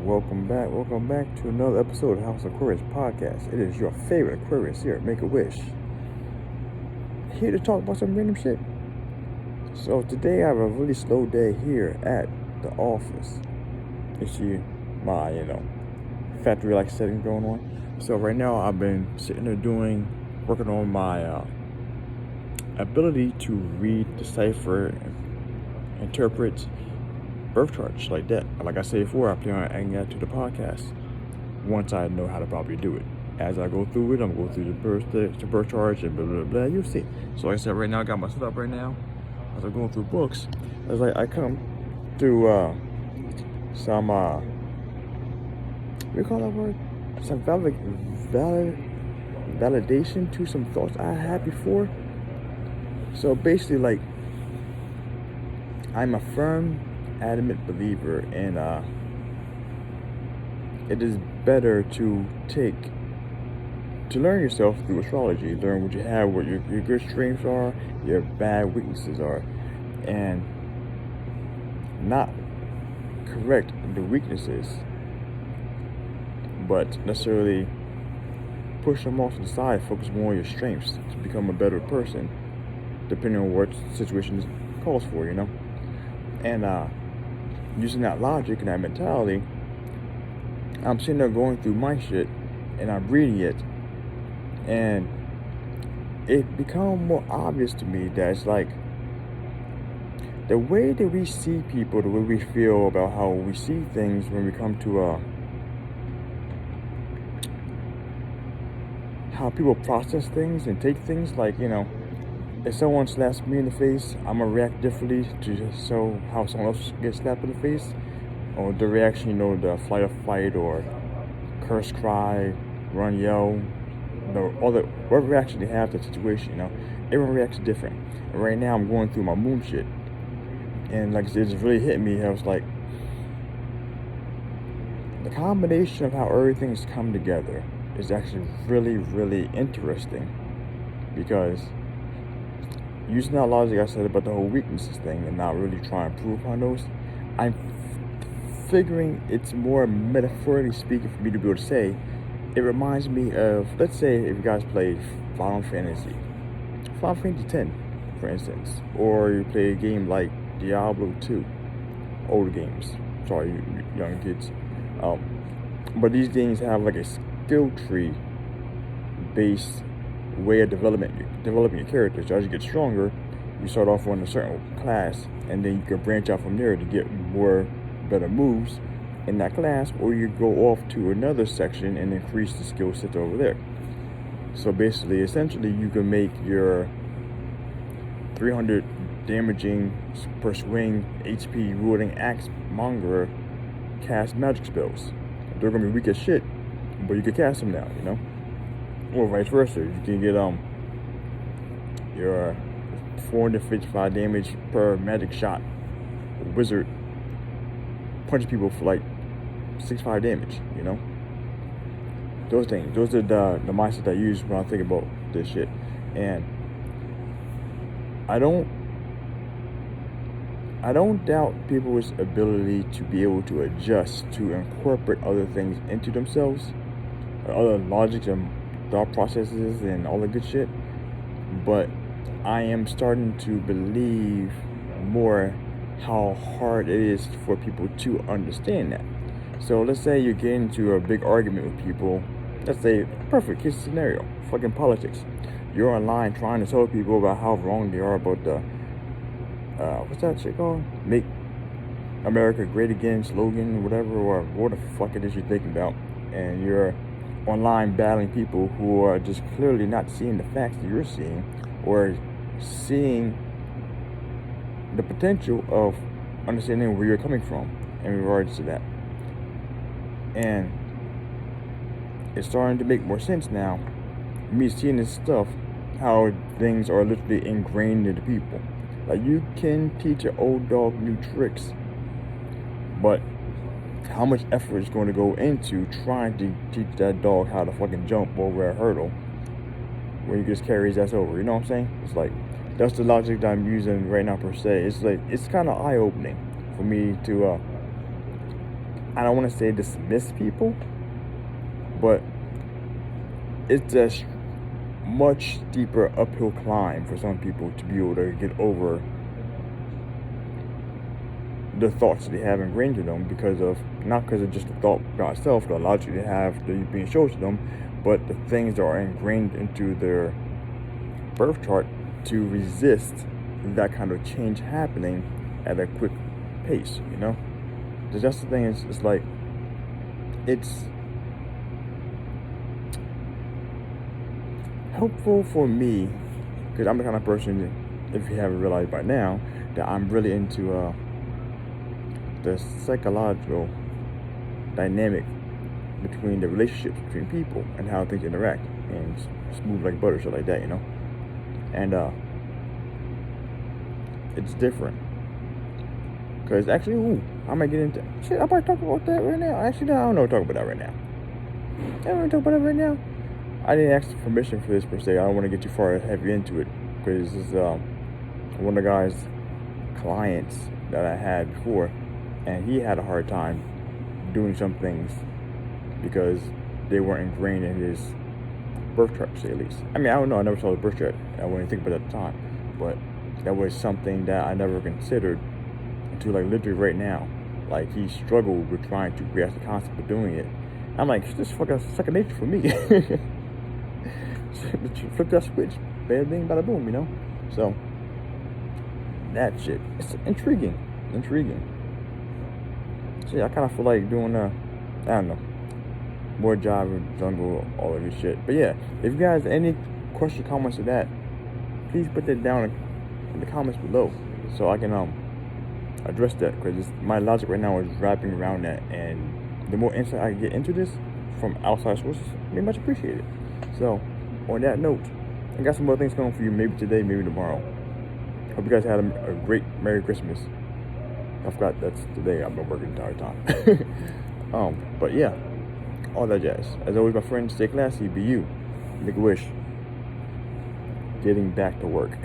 Welcome back to another episode of House of Aquarius Podcast. It is your favorite Aquarius here at Make-A-Wish. Here to talk about some random shit. So today I have a really slow day here at the office. You see my, factory-like setting going on. So right now I've been sitting there working on my ability to read, decipher, and interpret birth charts like that. Like I said before, I plan on adding that to the podcast once I know how to probably do it. As I go through it, I'm going to go through the birth charts and blah, blah, blah, you'll see. So like I said, right now I got my setup right now. As I'm going through books, as I come through some, what do you call that word? Some validation to some thoughts I had before. So basically, I'm a firm, adamant believer in it is better to learn yourself through astrology, learn what you have, what your good strengths are, your bad weaknesses are, and not correct the weaknesses, but necessarily push them off to the side, focus more on your strengths to become a better person, depending on what situation calls for, and using that logic and that mentality, I'm sitting there going through my shit and I'm reading it, and it become more obvious to me that it's like the way that we see people, the way we feel about how we see things when we come to how people process things and take things, if someone slaps me in the face, I'm gonna react differently to just so how someone else gets slapped in the face, or the reaction, the flight or fight, or curse, cry, run, yell, what reaction they have to the situation, everyone reacts different. And right now I'm going through my moon shit, and like I said, it's really hit me. I was like, the combination of how everything's come together is actually really, really interesting, because using that logic I said about the whole weaknesses thing and not really trying to improve upon those, I'm figuring it's more metaphorically speaking for me to be able to say, it reminds me of, let's say if you guys played Final Fantasy 10, for instance, or you play a game like Diablo 2, older games, sorry, you young kids, but these games have like a skill tree based way of developing your characters. So as you get stronger, you start off on a certain class, and then you can branch out from there to get better moves in that class, or you go off to another section and increase the skill set over there. So basically, essentially, you can make your 300 damaging per swing HP wielding axe monger cast magic spells. They're gonna be weak as shit, but you can cast them now, or vice versa. You can get your 455 damage per magic shot wizard punch people for like 65 damage, those things, those are the mindset I use when I think about this shit. And I don't doubt people's ability to be able to adjust, to incorporate other things into themselves, other logics and thought processes and all the good shit, but I am starting to believe more how hard it is for people to understand that. So let's say you get into a big argument with people, let's say, perfect case scenario, fucking politics. You're online trying to tell people about how wrong they are about the, what's that shit called? Make America Great Again slogan, whatever, or what the fuck it is you're thinking about. And you're online battling people who are just clearly not seeing the facts that you're seeing, or seeing the potential of understanding where you're coming from in regards to that. And it's starting to make more sense now, me seeing this stuff, how things are literally ingrained into people. Like, you can teach an old dog new tricks, but how much effort is going to go into trying to teach that dog how to fucking jump over a hurdle when he just carries ass over? You know what I'm saying? It's like, that's the logic that I'm using right now per se. It's like, it's kind of eye-opening for me to I don't want to say dismiss people, but it's a much steeper uphill climb for some people to be able to get over the thoughts they have ingrained to them not because of just the thought about itself, the logic they have being shown to them, but the things that are ingrained into their birth chart to resist that kind of change happening at a quick pace, you know? That's the thing, it's like, it's helpful for me, because I'm the kind of person, if you haven't realized by now, that I'm really into the psychological dynamic between the relationships between people and how things interact, and smooth like butter, shit like that, you know? And it's different. Because actually, I might get into shit. I might talk about that right now. Actually, no, I don't know. Talk about that right now. I don't want to talk about that right now. I didn't ask for permission for this per se. I don't want to get too far heavy into it, because this is one of the guys' clients that I had before, and he had a hard time doing some things because they weren't ingrained in his birth chart, to say at least. I mean, I don't know. I never saw the birth chart. I wouldn't think about it at the time, but that was something that I never considered until like literally right now. Like, he struggled with trying to grasp the concept of doing it. I'm like, this fucking second nature for me. Flip that switch, bad bing, bada boom, you know. So that shit, it's intriguing. So yeah, I kind of feel like doing I don't know, more job in jungle, all of this shit. But yeah, if you guys have any questions, comments to that, please put that down in the comments below, so I can address that, because my logic right now is wrapping around that, and the more insight I get into this from outside sources, be much appreciated. So on that note, I got some more things coming for you, maybe today, maybe tomorrow. Hope you guys had a great Merry Christmas. I forgot that's today. I've been working the entire time. But yeah, all that jazz. As always, my friends, stay classy, be you. Make a wish. Getting back to work.